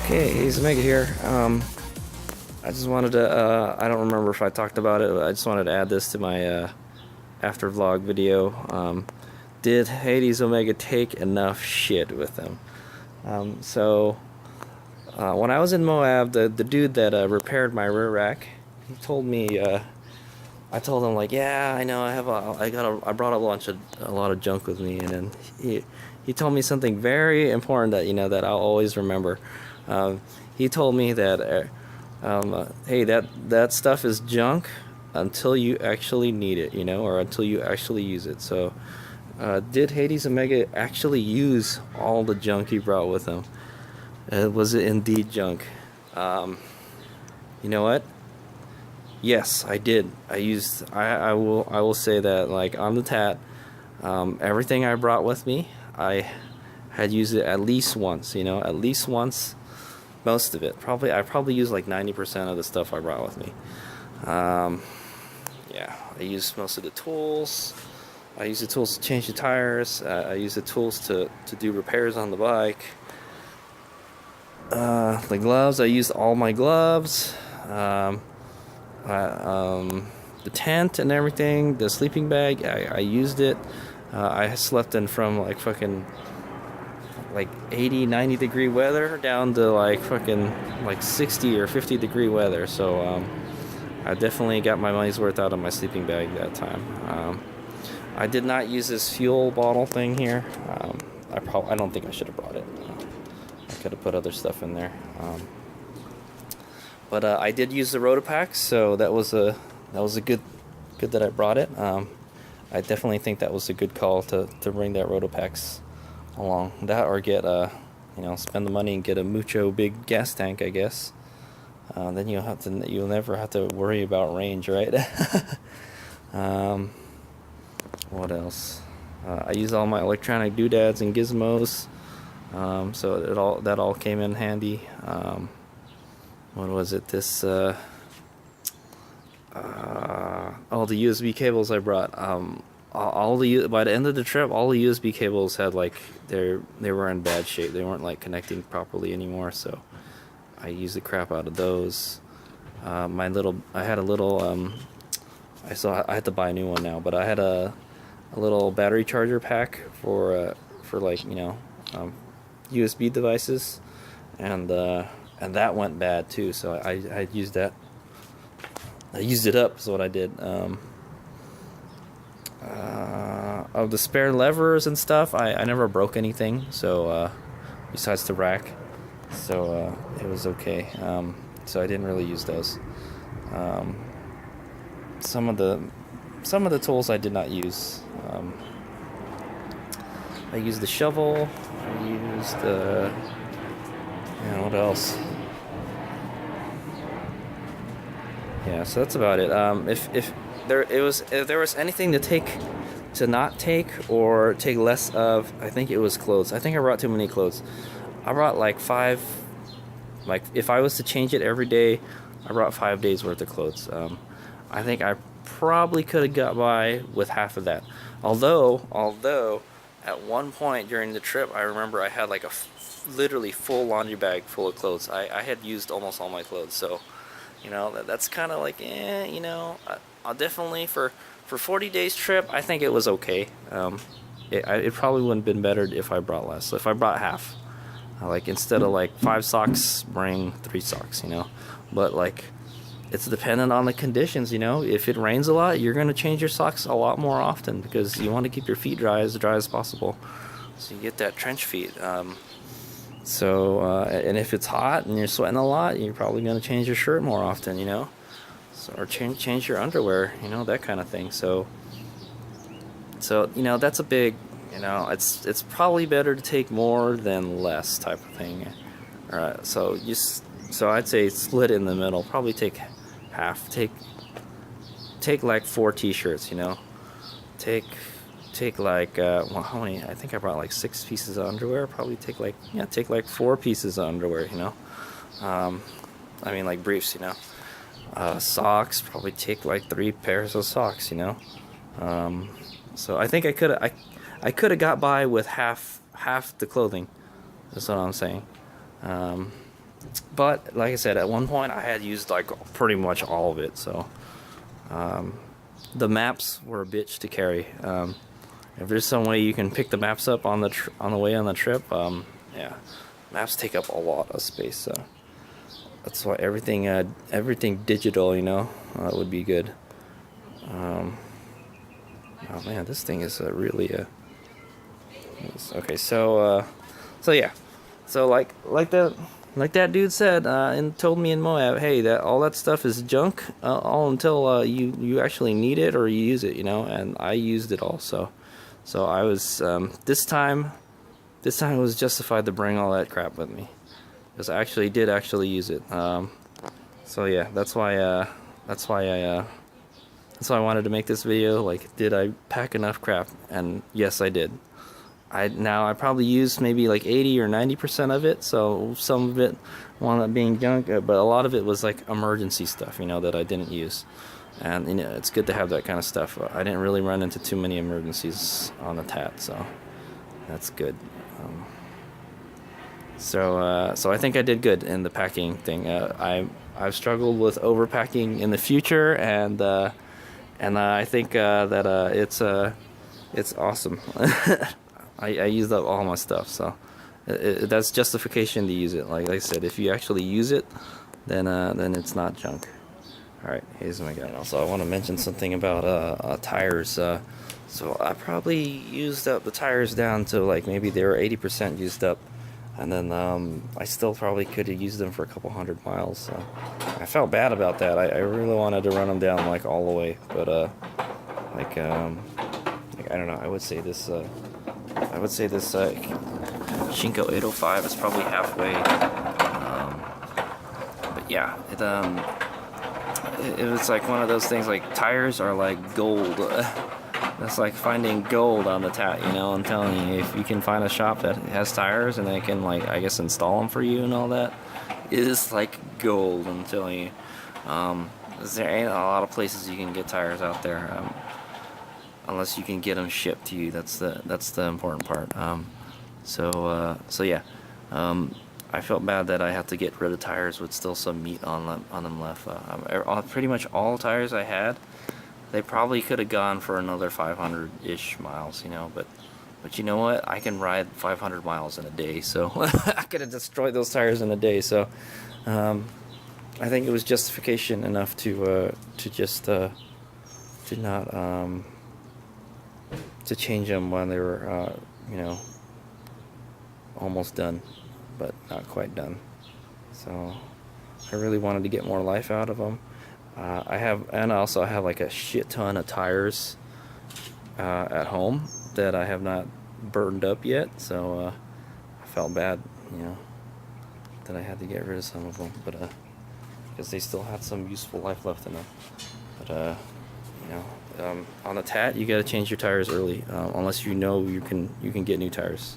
Okay, HadesOmega here. I just wanted to, I don't remember if I talked about it, but I just wanted to add this to my after vlog video. Did HadesOmega take enough shit with them? When I was in Moab, the dude that repaired my rear rack, he told me, I told him like, yeah, I know, I brought a lot of junk with me, and then he told me something very important that that I'll always remember. He told me that, hey, that stuff is junk until you actually need it, or until you actually use it. So, did HadesOmega actually use all the junk he brought with him? Was it indeed junk? You know what? Yes, I did. I will say that, like, on the TAT, everything I brought with me, I had used it at least once. At least once. Most of it. I probably used like 90% of the stuff I brought with me. Yeah, I used most of the tools. I used the tools to change the tires. I used the tools to do repairs on the bike. The gloves, I used all my gloves. The tent and everything. The sleeping bag, I used it. I slept in from like fucking like 80, 90 degree weather down to like fucking like 60 or 50 degree weather. So I definitely got my money's worth out of my sleeping bag that time. I did not use this fuel bottle thing here. I don't think I should have brought it. I could have put other stuff in there. But I did use the Rotopax, so that was a good that I brought it. I definitely think that was a good call to bring that Rotopax along. That, or get spend the money and get a mucho big gas tank, I guess. Then you'll never have to worry about range, right? What else? I used all my electronic doodads and gizmos, so that all came in handy. What was it? This all the USB cables I brought. By the end of the trip, all the USB cables had they were in bad shape. They weren't like connecting properly anymore. So I used the crap out of those. I had a little. I had to buy a new one now, but I had a little battery charger pack for like USB devices, and that went bad too. So I used that. I used it up. Is what I did. Of the spare levers and stuff, I never broke anything. So besides the rack, so it was okay. So I didn't really use those. Some of the tools I did not use. I used the shovel. I used what else? Yeah, so that's about it. If there was anything to not take or take less of, I think it was clothes. I think I brought too many clothes. I brought like 5. Like, if I was to change it every day, I brought 5 days worth of clothes. I think I probably could have got by with half of that. Although at one point during the trip, I remember I had like a literally full laundry bag full of clothes. I had used almost all my clothes, so that's kind of like I'll definitely for 40 days trip, I think it was okay. It probably wouldn't have been better if I brought less. So if I brought half, like instead of like 5 socks, bring 3 socks. But like, it's dependent on the conditions. If it rains a lot, you're gonna change your socks a lot more often because you want to keep your feet dry as possible, so you get that trench feet. And if it's hot and you're sweating a lot, you're probably gonna change your shirt more often. So, or change your underwear. That kind of thing. So that's a big. It's probably better to take more than less type of thing. Alright, so I'd say split in the middle. Probably take half. Take like 4 t-shirts. Take like how many? I think I brought like 6 pieces of underwear. Probably take like 4 pieces of underwear. I mean, like briefs. Socks. Probably take like 3 pairs of socks. So I think I could have got by with half the clothing. That's what I'm saying. But like I said, at one point I had used like pretty much all of it. So the maps were a bitch to carry. If there's some way you can pick the maps up on the way on the trip, yeah, maps take up a lot of space. So that's why everything digital, you know, would be good. Oh man, this thing is really okay. So yeah, so like that dude said and told me in Moab, hey, that all that stuff is junk, all until you actually need it or you use it, you know. And I used it all, so I was this time it was justified to bring all that crap with me, because I did use it. So yeah, that's why I wanted to make this video. Like, did I pack enough crap? And yes, I did. I probably used maybe like 80 or 90% of it, so some of it wound up being junk, but a lot of it was like emergency stuff, you know, that I didn't use. And you know, it's good to have that kind of stuff. I didn't really run into too many emergencies on the TAT, so that's good. So I think I did good in the packing thing. I've struggled with overpacking in the future, and I think that it's awesome. I used up all my stuff, so that's justification to use it. Like I said, if you actually use it, then it's not junk. All right, HadesOmega. And also, I want to mention something about tires. So I probably used up the tires down to like maybe they were 80% used up, and then I still probably could have used them for a couple 100 miles. So I felt bad about that. I really wanted to run them down like all the way, but like I don't know. I would say this Shinko 805 is probably halfway. But yeah, it was like one of those things. Like, tires are like gold. That's like finding gold on the TAT, you know. I'm telling you, if you can find a shop that has tires and they can, like, I guess, install them for you and all that, it is like gold. I'm telling you. There ain't a lot of places you can get tires out there, unless you can get them shipped to you. That's the important part. So yeah. I felt bad that I had to get rid of tires with still some meat on them left. Pretty much all tires I had, they probably could have gone for another 500-ish miles, you know. But you know what? I can ride 500 miles in a day, so I could have destroyed those tires in a day. So I think it was justification enough to just to not to change them when they were you know, almost done, but not quite done. So I really wanted to get more life out of them. I also have like a shit ton of tires at home that I have not burned up yet, so I felt bad, you know, that I had to get rid of some of them, but because they still had some useful life left in them. But you know, on the TAT, you gotta change your tires early, unless you know you can get new tires.